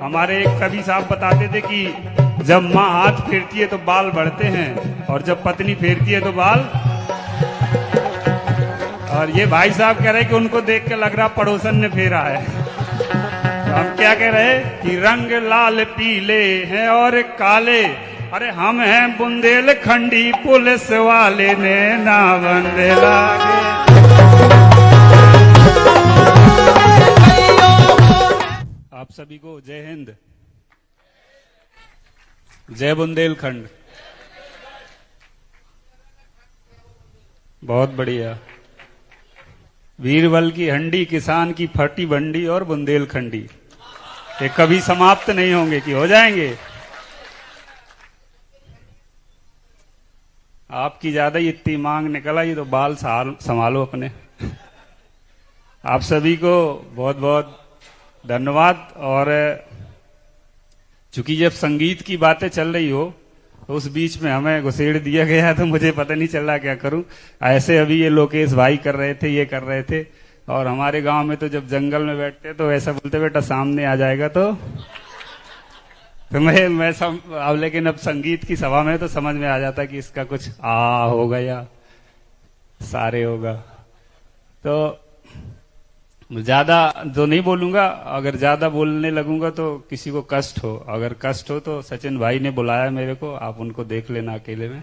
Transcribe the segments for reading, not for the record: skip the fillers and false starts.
हमारे एक कवि साहब बताते थे कि जब माँ हाथ फेरती है तो बाल बढ़ते हैं और जब पत्नी फेरती है तो बाल। और ये भाई साहब कह रहे कि उनको देख के लग रहा पड़ोसन ने फेरा है। तो हम क्या कह रहे कि रंग लाल पीले हैं और काले, अरे हम हैं बुंदेलखंडी पुलिस वाले ने ना बंदे लागे। आप सभी को जय हिंद, जय बुंदेलखंड। बहुत बढ़िया। वीरबल की हंडी, किसान की फटी बंडी और बुंदेलखंडी, ये कभी समाप्त नहीं होंगे कि हो जाएंगे। आपकी ज्यादा ही इतनी मांग निकला, ये तो बाल संभालो अपने। आप सभी को बहुत बहुत धन्यवाद। और चूंकि जब संगीत की बातें चल रही हो तो उस बीच में हमें घुसेड़ दिया गया, तो मुझे पता नहीं चल रहा क्या करूं। ऐसे अभी ये लोकेश भाई कर रहे थे, ये कर रहे थे। और हमारे गांव में तो जब जंगल में बैठते तो ऐसा बोलते बेटा सामने आ जाएगा तो मैं अब लेकिन अब संगीत की सभा में तो समझ में आ जाता कि इसका कुछ आ होगा या सारे होगा। तो ज्यादा तो नहीं बोलूंगा, अगर ज्यादा बोलने लगूंगा तो किसी को कष्ट हो। अगर कष्ट हो तो सचिन भाई ने बुलाया मेरे को, आप उनको देख लेना अकेले में।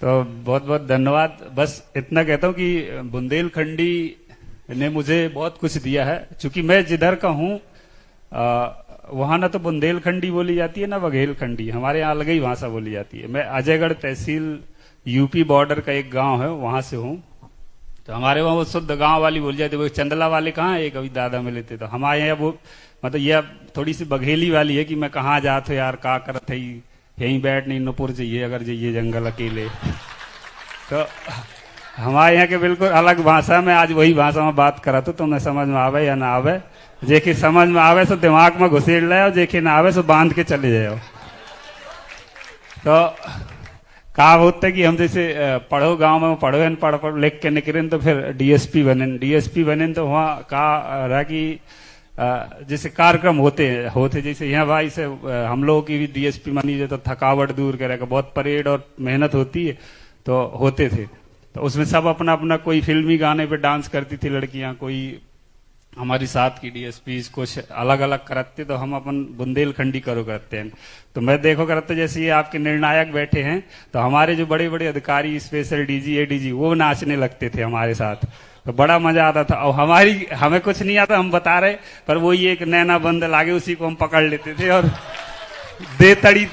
तो बहुत बहुत धन्यवाद। बस इतना कहता हूं कि बुंदेलखंडी ने मुझे बहुत कुछ दिया है। चूंकि मैं जिधर का हूं वहां ना तो बुंदेलखंडी बोली जाती है ना बघेलखंडी, हमारे यहाँ अलग ही भाषा बोली जाती है। मैं अजयगढ़ तहसील यूपी बॉर्डर का एक गांव है, वहां से हूं। तो हमारे वहां वो शुद्ध गांव वाली बोली जाती है। वो चंदला वाले कहाँ है, कभी दादा मिले थे। तो हमारे यहाँ वो मतलब ये थोड़ी सी बघेली वाली है कि मैं कहाँ जात हो यार, का करत है, यहीं बैठ नहीं नुपुर जाइए अगर जाइए जंगल अकेले। तो हमारे यहाँ के बिल्कुल अलग भाषा में आज वही भाषा में बात करा तो तुम्हें समझ में आवे या ना आवे। जेके समझ में आवे सो दिमाग में घुसेड़ ले, और जेके ना आवे सो बांध के चले जाओ। तो कहा होता है कि हम जैसे पढ़ो गांव में पढ़ो पढ़ लिख के निकले तो फिर डीएसपी बने तो वहाँ कहा रहा कि जैसे कार्यक्रम होते जैसे यहाँ भाई से हम लोगों की भी डीएसपी बनी जाए तो थकावट दूर करेगा, बहुत परेड और मेहनत होती है तो होते थे। तो उसमें सब अपना अपना, कोई फिल्मी गाने पे डांस करती थी लड़कियां, कोई हमारी साथ की डीएसपी कुछ अलग अलग करते, तो हम अपन बुंदेलखंडी करते हैं। तो मैं देखो करते जैसे ये आपके निर्णायक बैठे हैं तो हमारे जो बड़े बड़े अधिकारी, स्पेशल डीजी एडीजी, वो नाचने लगते थे हमारे साथ। तो बड़ा मजा आता था। और हमें कुछ नहीं आता, हम बता रहे, पर वो ये एक नैना बंद लागे उसी को हम पकड़ लेते थे और दे तड़ी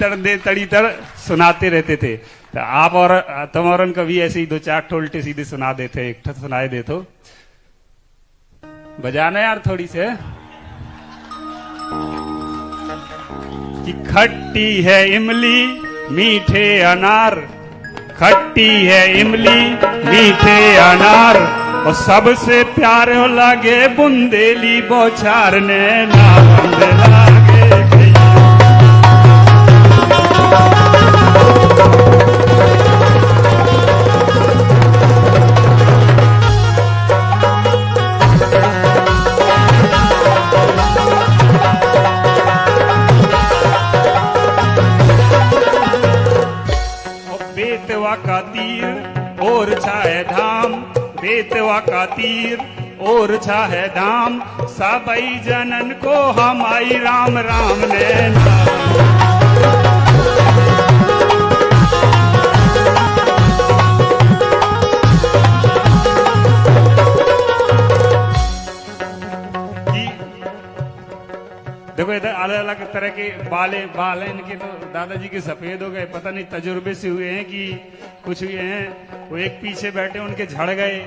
तड़ सुनाते रहते थे। तो आप और तुम और कभी ऐसे ही दो चार ठोल्टे सीधे सुना देते, एक सुनाए दे तो बजाना यार थोड़ी से। कि खट्टी है इमली मीठे अनार, खट्टी है इमली मीठे अनार, और सबसे प्यारे लगे बुंदेली बौछार ने ना बंद लागे। बेतवा का तीर और छाए धाम, बेतवा का तीर और छाए धाम, सबई जनन को हमारी राम राम ने नाम। देखो इधर अलग अलग तरह के बाल इनके, तो दादाजी के सफेद हो गए, पता नहीं तजुर्बे से हुए हैं कि कुछ हुए हैं। वो एक पीछे बैठे उनके झड़ गए।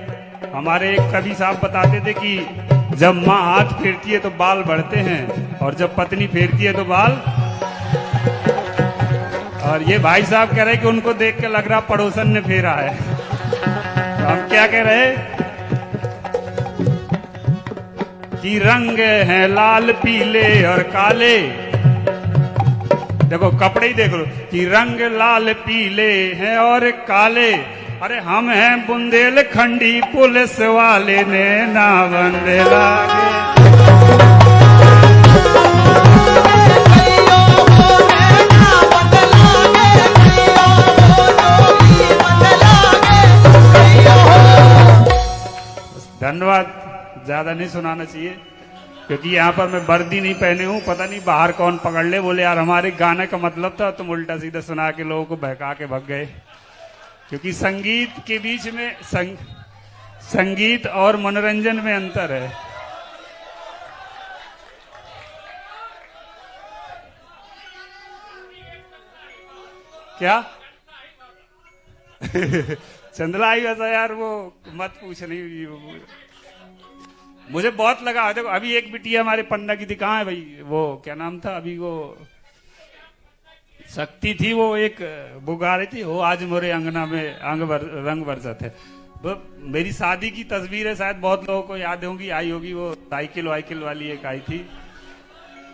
हमारे एक कवि साहब बताते थे कि जब माँ हाथ फेरती है तो बाल बढ़ते हैं और जब पत्नी फेरती है तो बाल। और ये भाई साहब कह रहे कि उनको देख के लग रहा पड़ोसन ने फेरा है। तो हम क्या कह रहे कि रंग हैं लाल पीले और काले। देखो कपड़े ही देख लो कि रंग लाल पीले हैं और काले, अरे हम हैं बुंदेलखंडी पुलिस वाले ने ना बंदे लागे। नहीं सुनाना चाहिए, क्योंकि यहाँ पर मैं वर्दी नहीं पहने हूँ, पता नहीं बाहर कौन पकड़ ले, बोले यार हमारे गाने का मतलब था, तुम उल्टा सीधा सुना के लोगों को बहका के भग गए। क्योंकि संगीत के बीच में संगीत और मनोरंजन में अंतर है। क्या चंदलाई वैसा यार वो मत पूछ नहीं, मुझे बहुत लगा। देखो अभी एक बिटिया हमारे पन्ना की थी, कहाँ है भाई, वो क्या नाम था अभी, वो शक्ति थी, वो एक वो गा रही थी, वो आज मोरे अंगना में रंग बरसत है। वो मेरी शादी की तस्वीर है, शायद बहुत लोगों को याद होगी, आई होगी, वो साइकिल वाइकिल वाली एक आई थी।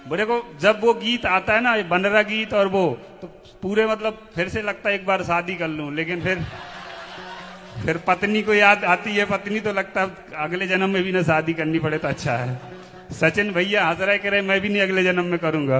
मेरे को जब वो गीत आता है ना, ये बनरा गीत, और वो तो पूरे मतलब फिर से लगता है एक बार शादी कर लूं, लेकिन फिर पत्नी को याद आती है, पत्नी तो लगता है अगले जन्म में भी ना शादी करनी पड़े तो अच्छा है। सचिन भैया हंस रहे, कह रहे मैं भी नहीं अगले जन्म में करूंगा।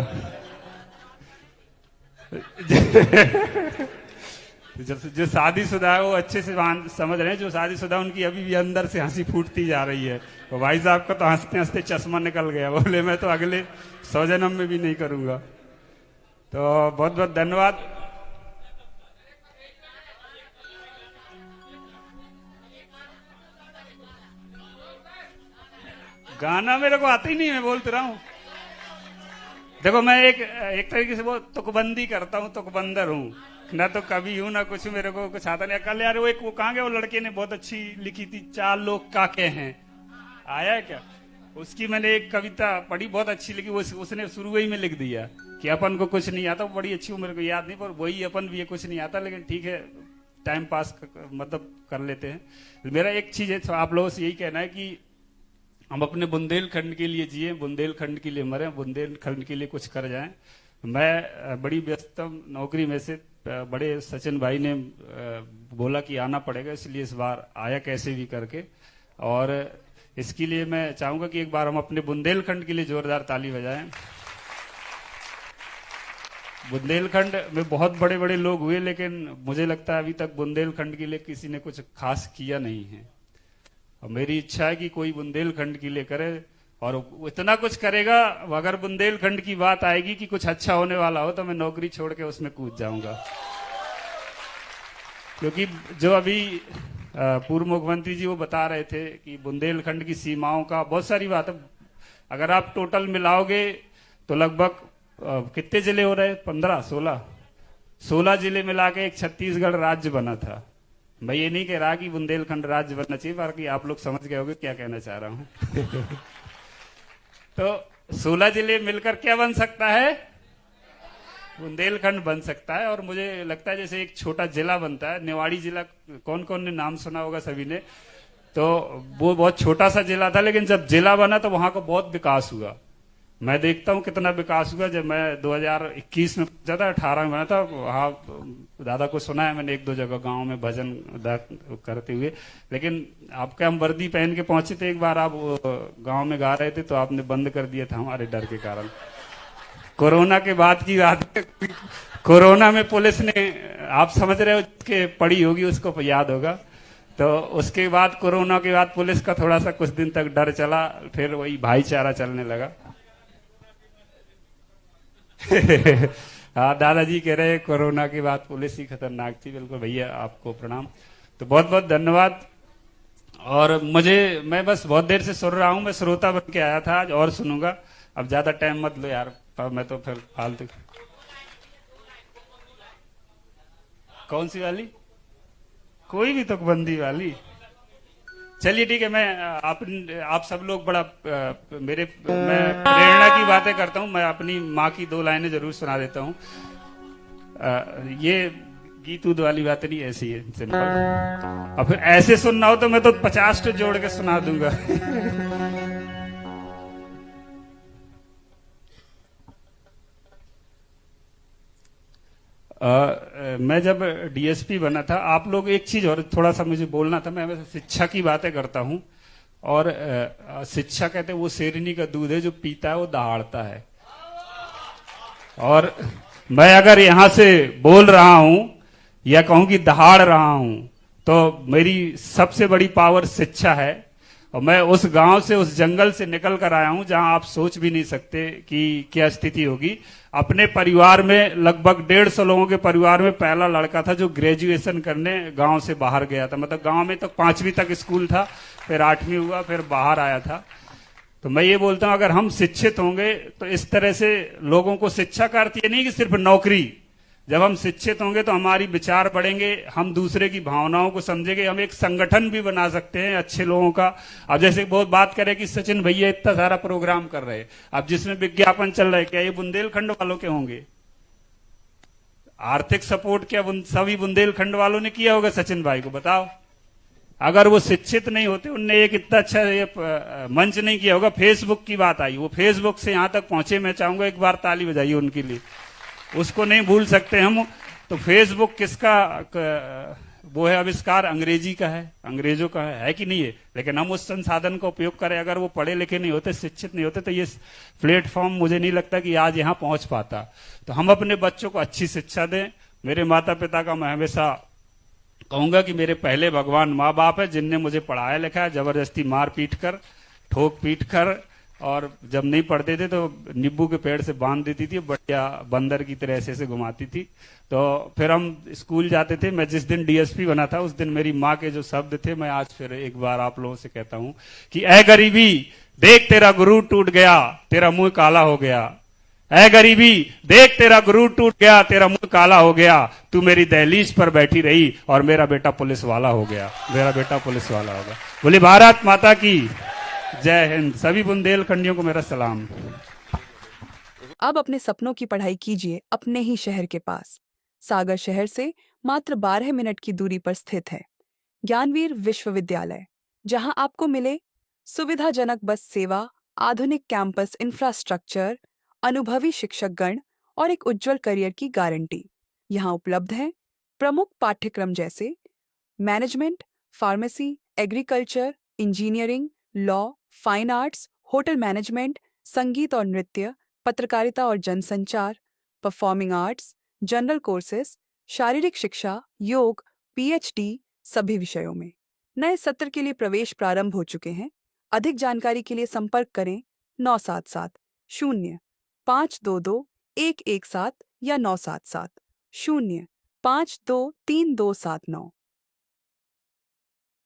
जो शादीशुदा है वो अच्छे से समझ रहे हैं, जो शादीशुदा उनकी अभी भी अंदर से हंसी फूटती जा रही है। तो भाई साहब का तो हंसते हंसते चश्मा निकल गया, बोले मैं तो अगले 100 जन्म में भी नहीं करूंगा। तो बहुत बहुत धन्यवाद। गाना मेरे को आता ही नहीं, मैं बोलते रहा हूं। देखो मैं एक तरीके से वो तुकबंदी करता हूँ, तुकबंदर हूँ ना, तो कभी हूं ना कुछ, मेरे को कुछ आता नहीं। कल यार वो एक वो कहाँ गया, वो लड़के ने बहुत अच्छी लिखी थी, 4 लोग काके हैं, आया है क्या, उसकी मैंने एक कविता पढ़ी, बहुत अच्छी लिखी, उसने शुरू ही में लिख दिया कि अपन को कुछ नहीं आता, बड़ी अच्छी, मेरे को याद नहीं, पर वही अपन भी ये कुछ नहीं आता, लेकिन ठीक है टाइम पास मतलब कर लेते हैं। मेरा एक चीज है, तो आप लोगों से यही कहना है कि हम अपने बुंदेलखंड के लिए जिए, बुंदेलखंड के लिए मरे, बुंदेलखंड के लिए कुछ कर जाएं। मैं बड़ी व्यस्तम नौकरी में से बड़े सचिन भाई ने बोला कि आना पड़ेगा, इसलिए इस बार आया कैसे भी करके, और इसके लिए मैं चाहूंगा कि एक बार हम अपने बुंदेलखंड के लिए जोरदार ताली बजाएं। बुंदेलखंड में बहुत बड़े बड़े लोग हुए, लेकिन मुझे लगता है अभी तक बुंदेलखंड के लिए किसी ने कुछ खास किया नहीं है, और मेरी इच्छा है कि कोई बुंदेलखंड के लिए करे, और इतना कुछ करेगा, अगर बुंदेलखंड की बात आएगी कि कुछ अच्छा होने वाला हो तो मैं नौकरी छोड़ के उसमें कूद जाऊंगा। क्योंकि जो अभी पूर्व मुख्यमंत्री जी वो बता रहे थे कि बुंदेलखंड की सीमाओं का बहुत सारी बात है, अगर आप टोटल मिलाओगे तो लगभग कितने जिले हो रहे, 16 जिले मिला के एक छत्तीसगढ़ राज्य बना था। मैं ये नहीं कह रहा कि बुंदेलखंड राज्य बनना चाहिए, बाकी आप लोग समझ गए होंगे क्या कहना चाह रहा हूं। तो 16 जिले मिलकर क्या बन सकता है, बुंदेलखंड बन सकता है। और मुझे लगता है जैसे एक छोटा जिला बनता है, निवाड़ी जिला, कौन कौन ने नाम सुना होगा सभी ने, तो वो बहुत छोटा सा जिला था, लेकिन जब जिला बना तो वहां का बहुत विकास हुआ। मैं देखता हूँ कितना विकास हुआ। जब मैं 2021 में पहुंचा था, 18 में बना था, वहां दादा को सुना है मैंने 1-2 जगह गांव में भजन करते हुए, लेकिन आपके हम वर्दी पहन के पहुंचे थे, एक बार आप गांव में गा रहे थे तो आपने बंद कर दिया था हमारे डर के कारण। कोरोना के बाद की बात, कोरोना में पुलिस ने, आप समझ रहे हो, कि पड़ी होगी उसको याद होगा, तो उसके बाद कोरोना के बाद पुलिस का थोड़ा सा कुछ दिन तक डर चला, फिर वही भाईचारा चलने लगा। हाँ दादाजी कह रहे कोरोना के बाद पुलिस ही खतरनाक थी। बिल्कुल भैया, आपको प्रणाम। तो बहुत बहुत धन्यवाद। और मैं बस बहुत देर से सुन रहा हूं, मैं श्रोता बन के आया था आज, और सुनूंगा। अब ज्यादा टाइम मत लो यार, मैं तो फिर फालतू। कौन सी वाली, कोई भी तुकबंदी वाली, चलिए ठीक है। मैं आप सब लोग बड़ा मैं प्रेरणा की बातें करता हूँ, मैं अपनी माँ की 2 लाइनें जरूर सुना देता हूँ। ये गीत उद वाली बातें नहीं, ऐसी है सिंपल। और फिर ऐसे सुनना हो तो मैं तो 50 जोड़ के सुना दूंगा। मैं जब डीएसपी बना था, आप लोग एक चीज और थोड़ा सा मुझे बोलना था। मैं वैसे शिक्षा की बातें करता हूं, और शिक्षा कहते हैं वो शेरनी का दूध है, जो पीता है वो दहाड़ता है। और मैं अगर यहां से बोल रहा हूं या कहूं कि दहाड़ रहा हूं, तो मेरी सबसे बड़ी पावर शिक्षा है। और मैं उस गांव से, उस जंगल से निकल कर आया हूं जहां आप सोच भी नहीं सकते कि क्या स्थिति होगी। अपने परिवार में लगभग 150 लोगों के परिवार में पहला लड़का था जो ग्रेजुएशन करने गांव से बाहर गया था। मतलब गांव में तो 5वीं तक स्कूल था, फिर 8वीं हुआ, फिर बाहर आया था। तो मैं ये बोलता हूं, अगर हम शिक्षित होंगे तो इस तरह से लोगों को शिक्षा का अर्थ ये नहीं कि सिर्फ नौकरी। जब हम शिक्षित होंगे तो हमारी विचार बढ़ेंगे, हम दूसरे की भावनाओं को समझेंगे, हम एक संगठन भी बना सकते हैं अच्छे लोगों का। अब जैसे बहुत बात करें कि सचिन भैया इतना सारा प्रोग्राम कर रहे हैं, अब जिसमें विज्ञापन चल रहा है, क्या ये बुंदेलखंड वालों के होंगे? आर्थिक सपोर्ट क्या सभी बुंदेलखंड वालों ने किया होगा सचिन भाई को? बताओ। अगर वो शिक्षित नहीं होते, उनने एक इतना अच्छा ये मंच नहीं किया होगा। फेसबुक की बात आई, वो फेसबुक से यहां तक पहुंचे। मैं चाहूंगा एक बार ताली बजाइए उनके लिए, उसको नहीं भूल सकते हम। तो फेसबुक किसका वो है आविष्कार? अंग्रेजी का है, अंग्रेजों का है कि नहीं है? लेकिन हम उस संसाधन का उपयोग करें। अगर वो पढ़े लिखे नहीं होते, शिक्षित नहीं होते, तो ये प्लेटफॉर्म मुझे नहीं लगता कि आज यहां पहुंच पाता। तो हम अपने बच्चों को अच्छी शिक्षा दें। मेरे माता पिता का मैं हमेशा कहूंगा कि मेरे पहले भगवान माँ बाप है, जिनने मुझे पढ़ाया लिखाया, जबरदस्ती मार पीट कर, ठोक पीट कर, और जब नहीं पढ़ते थे तो नींबू के पेड़ से बांध देती थी, बढ़िया बंदर की तरह ऐसे घुमाती थी। तो फिर हम स्कूल जाते थे। मैं जिस दिन डीएसपी बना था उस दिन मेरी माँ के जो शब्द थे, मैं आज फिर एक बार आप लोगों से कहता हूं कि ऐ गरीबी देख तेरा गुरूर टूट गया, तेरा मुंह काला हो गया। ऐ गरीबी देख तेरा गुरूर टूट गया, तेरा मुंह काला हो गया। तू मेरी दहलीज पर बैठी रही और मेरा बेटा पुलिस वाला हो गया, मेरा बेटा पुलिस वाला हो गया। बोली भारत माता की जय हिंद। सभी बुंदेलखंडियों को मेरा सलाम। अब अपने सपनों की पढ़ाई कीजिए अपने ही शहर के पास। सागर शहर से मात्र 12 मिनट की दूरी पर स्थित है ज्ञानवीर विश्वविद्यालय, जहां आपको मिले सुविधाजनक बस सेवा, आधुनिक कैंपस इंफ्रास्ट्रक्चर, अनुभवी शिक्षकगण और एक उज्जवल करियर की गारंटी। यहाँ उपलब्ध है प्रमुख पाठ्यक्रम जैसे management, pharmacy, agriculture, engineering, law, fine arts, hotel management, संगीत और नृत्य, पत्रकारिता और जनसंचार, परफॉर्मिंग आर्ट्स, जनरल कोर्सेज, शारीरिक शिक्षा, योग, पीएचडी सभी विषयों में। नए सत्र के लिए प्रवेश प्रारंभ हो चुके हैं। अधिक जानकारी के लिए संपर्क करें 977-0-522-117 या 977-0-523-279।